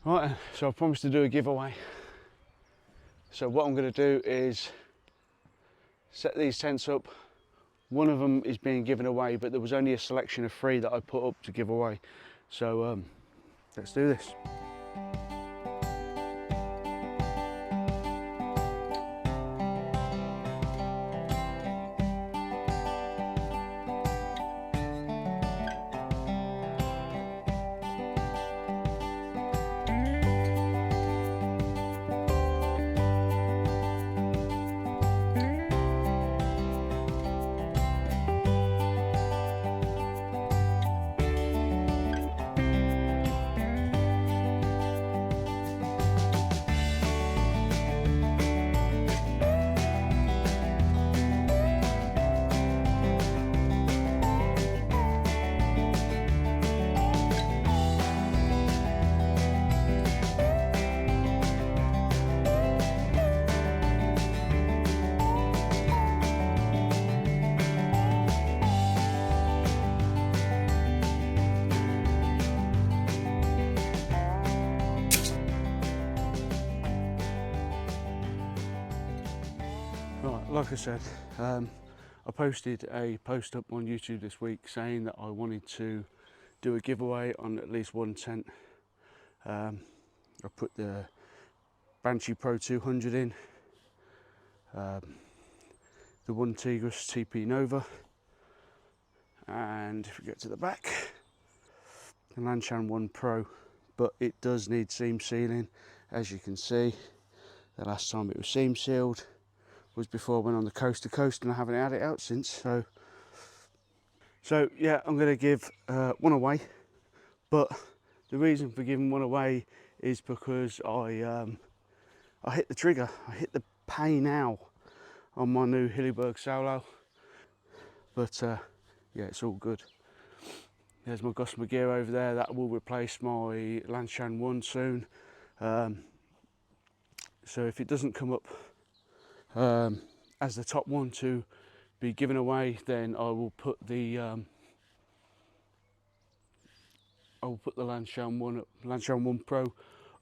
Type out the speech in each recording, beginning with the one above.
Right, so I promised to do a giveaway. So what I'm going to do is set these tents up. One of them is being given away, but there was only a selection of 3 that I put up to give away. So let's do this. Right, like I said, I posted a post up on YouTube this week saying that I wanted to do a giveaway on at least one tent. I put the Banshee Pro 200 in, the OneTigris TP Nova, and if we get to the back, the Lanshan 1 Pro, but it does need seam sealing. As you can see, the last time it was seam sealed was before I went on the coast to coast, and I haven't had it out since. So yeah, I'm going to give one away, but the reason for giving one away is because I hit the trigger. I hit the pay now on my new Hillyberg solo, but yeah, it's all good. There's my Gossamer gear over there. That will replace my Lanshan 1 soon. So if it doesn't come up as the top one to be given away, then I will put the Lanshan 1 Pro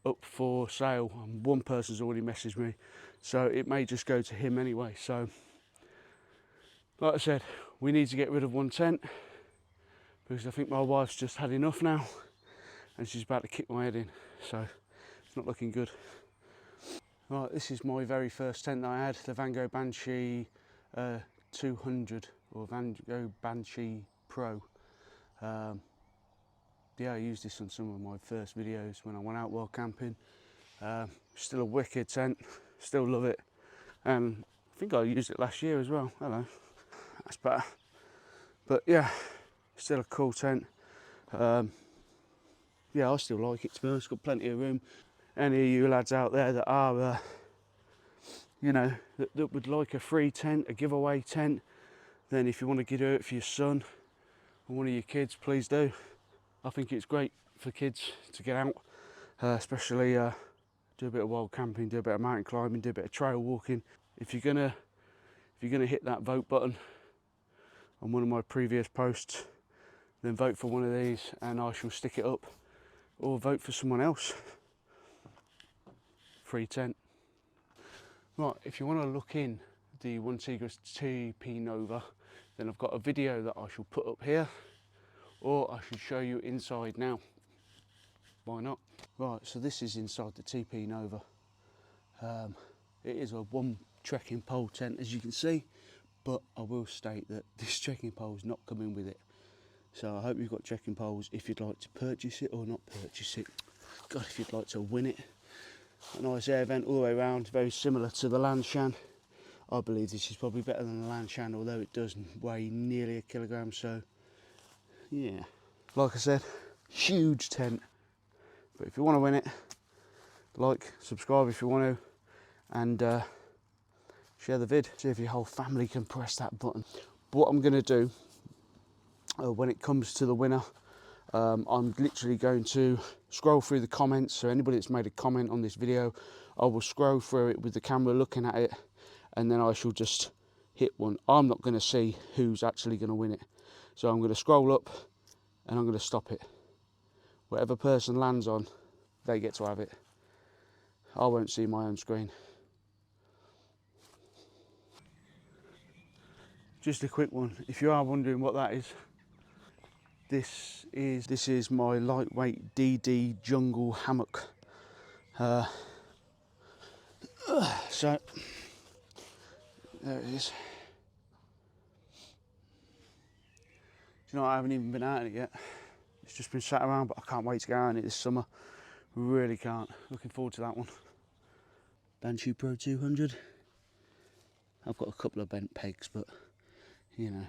up for sale. And one person's already messaged me, so it may just go to him anyway. So like I said, we need to get rid of one tent because I think my wife's just had enough now and she's about to kick my head in, so it's not looking good. Right, this is my very first tent that I had, the Gogh Banshee 200 or Gogh Banshee Pro. Yeah, I used this on some of my first videos when I went out wild camping. Still a wicked tent, still love it. I think I used it last year as well. Hello, that's better. But yeah, still a cool tent. Yeah, I still like it, to be honest. Got plenty of room. Any of you lads out there that are, you know, that would like a free tent, a giveaway tent, then if you want to do it for your son or one of your kids, please do. I think it's great for kids to get out, especially do a bit of wild camping, do a bit of mountain climbing, do a bit of trail walking. If you're gonna hit that vote button on one of my previous posts, then vote for one of these and I shall stick it up, or vote for someone else. Free tent. Right, if you want to look in the OneTigris TP Nova, then I've got a video that I shall put up here, or I should show you inside now. Why not? Right, so this is inside the TP Nova. It is a 1 trekking pole tent, as you can see, but I will state that this trekking pole is not coming with it. So I hope you've got trekking poles if you'd like to purchase it or not purchase it. God, if you'd like to win it. A nice air vent all the way around, very similar to the Lanshan. I believe this is probably better than the Lanshan, although it does weigh nearly a kilogram, so yeah. Like I said, huge tent. But if you want to win it, like, subscribe if you want to, and share the vid. See if your whole family can press that button. But what I'm going to do, when it comes to the winner, I'm literally going to scroll through the comments. So anybody that's made a comment on this video, I will scroll through it with the camera looking at it, and then I shall just hit one. I'm not going to see who's actually going to win it. So I'm going to scroll up and I'm going to stop it. Whatever person lands on, they get to have it. I won't see my own screen. Just a quick one, if you are wondering what that is, this is my lightweight DD jungle hammock. So there it is. You know, I haven't even been out in it yet. It's just been sat around, but I can't wait to go out in it this summer. Really can't. Looking forward to that one. Banshee Pro 200. I've got a couple of bent pegs, but you know,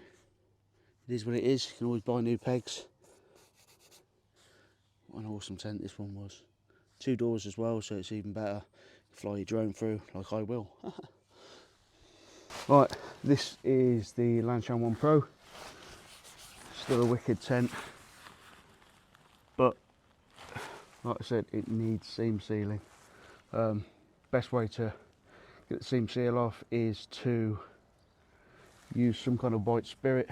it is what it is. You can always buy new pegs. What an awesome tent this one was. 2 doors as well, so it's even better. Fly your drone through, like I will. Right, this is the Lanshan 1 Pro. Still a wicked tent, but like I said, it needs seam sealing. Best way to get the seam seal off is to use some kind of white spirit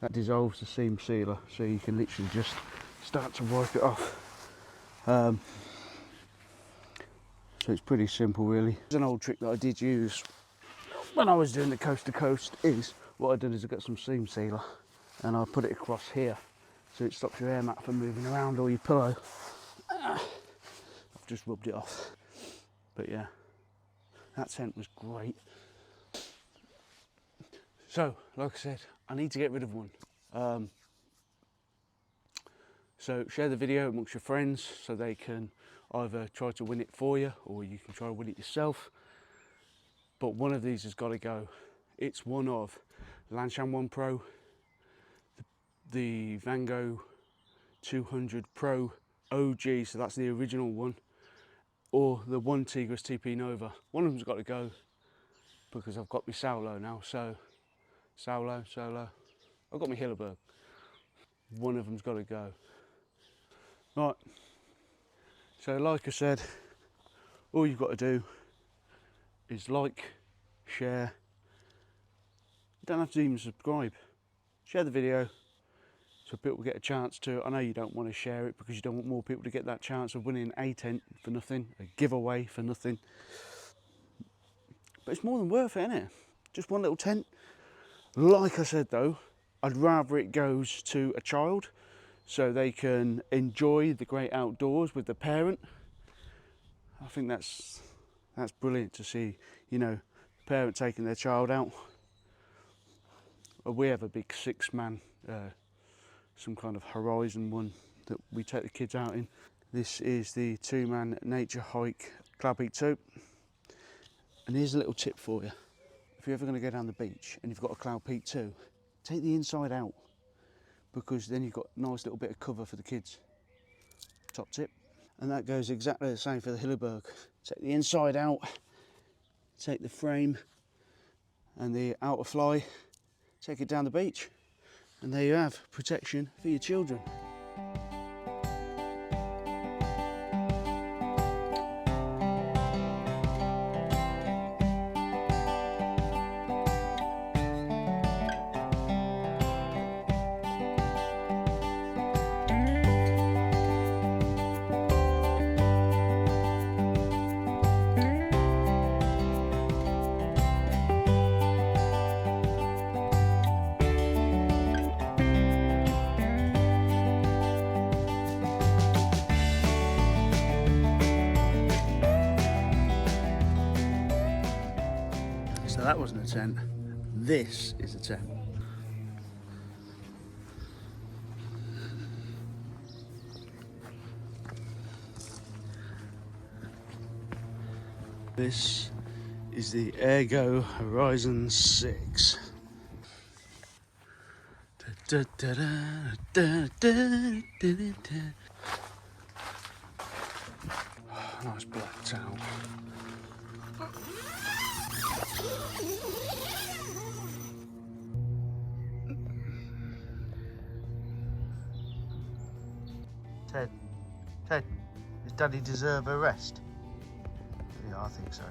that dissolves the seam sealer, so you can literally just start to wipe it off. So it's pretty simple really. There's an old trick that I did use when I was doing the coast to coast. Is what I did is I got some seam sealer and I put it across here so it stops your air mat from moving around or your pillow. I've just rubbed it off. But yeah, that tent was great. So, like I said, I need to get rid of one. So share the video amongst your friends so they can either try to win it for you or you can try to win it yourself. But one of these has got to go. It's one of Lanshan 1 Pro, the Vango 200 Pro OG, so that's the original one, or the OneTigris TP Nova. One of them's got to go because I've got my solo now, so solo. I've got my Hilleberg. One of them's got to go. Right, so like I said, all you've got to do is like, share. You don't have to even subscribe. Share the video so people get a chance to. I know you don't want to share it because you don't want more people to get that chance of winning a tent for nothing, a giveaway for nothing. But it's more than worth it, isn't it? Just one little tent. Like I said though, I'd rather it goes to a child so they can enjoy the great outdoors with the parent. I think that's brilliant to see, you know, parent taking their child out. We have a big 6-man, some kind of Horizon one that we take the kids out in. This is the 2-man nature hike Cloud Peak 2. And here's a little tip for you. If you're ever going to go down the beach and you've got a Cloud Peak 2, take the inside out, because then you've got a nice little bit of cover for the kids. Top tip. And that goes exactly the same for the Hilleberg. Take the inside out, take the frame and the outer fly, take it down the beach, and there you have protection for your children. So that wasn't a tent, this is a tent. This is the Ergo Horizon 6. Nice black towel. Ted, does Daddy deserve a rest? Yeah, I think so.